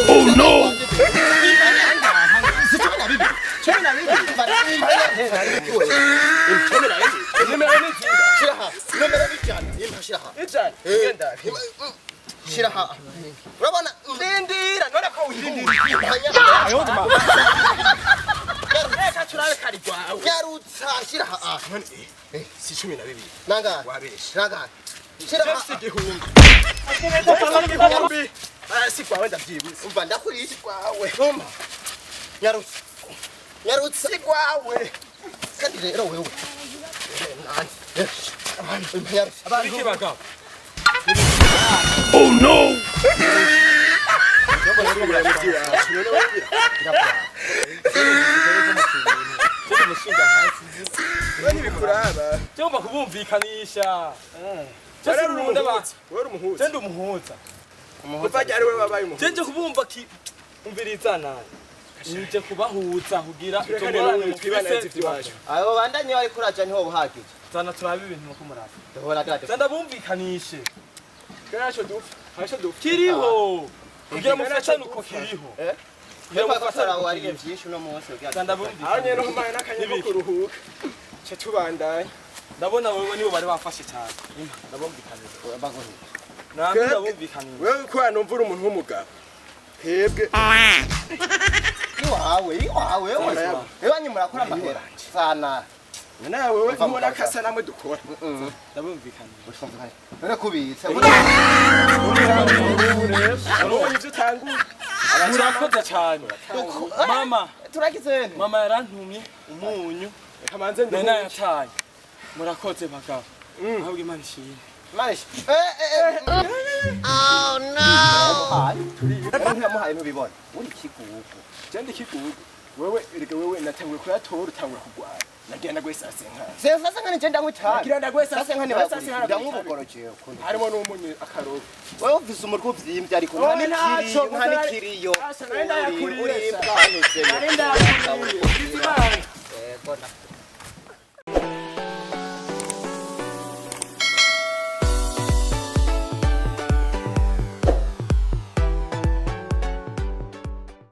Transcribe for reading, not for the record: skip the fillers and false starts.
Oh no! Shiraha. Urabona ndindira none ko wihindira. Ayondo ma. Reka turabe kari gwawe. Yarutsa shiraha. Si 12. Nanga. Wabesha. Nanga. Shiraha. Igihumbi. Si kwawe ndavyibuze. Umva ndakuriye kwawe. Umva. Yarutsa. Yarutsa kwawe. Kandi rero wewe. Abantu bagabo. Oh no! Cyangwa kubumvikanisha. Cyangwa umuhuza. Kuvaje ari wewe babaye umuhuza. Cyangwa kubumva ki umvirizana. Nije kubahuza kugira itongorane twibanaze ivy'iwacu. Abo bandanye bari kuraja niho buhagije. Zana turabe ibintu nuko muraza. Ndabona gade. Zanda bumvikanishe. Gasho dufu. Hasho dufu. Kiriho. Kugira mufatane uko kiriho. Kugira mufatane aho ari byinshi no munsi ugira. Zanda bumvikanishe. Anye no humana nakanye ko kuruhuka. Cyo tubandanye. Ndabona wewe nibo bari bafashe cyane. Ndabumvikanisha. Bagoni. Namwe ndabumvikanisha. Wewe ko numvura umuntu w'umugabo. Hebwe. Iwawe. Ewanyu murakora amahera. Sana. Nawe wewe nkubona kasa namwe dukora. Ndabumvikanisha. None kubitsa. Ibyo tangu. Murakoze cyane. Mama, turagize. Mama yarantumye umunyu. Kamanze nena yataye. Murakoze bagabo. Ahubwo Imana ishimwe. Manish. Oh no. Ntiyamuhaye nubibona. Uri kigugu. Cyandi kigugu. Wewe natanguye kuyatora utangura kugwara. Nagenda gwesase nka. Sasa nkane ngenda ngwitana. Kiranda gwesase nkane bakuri. Ndamubugoroje. Harimo n'umunyu akarogo. Wewe ufise umurwo vyimbye ariko nta nikiriyo. Nenda yakuriye. Uri imbwa. Nenda yakuriye.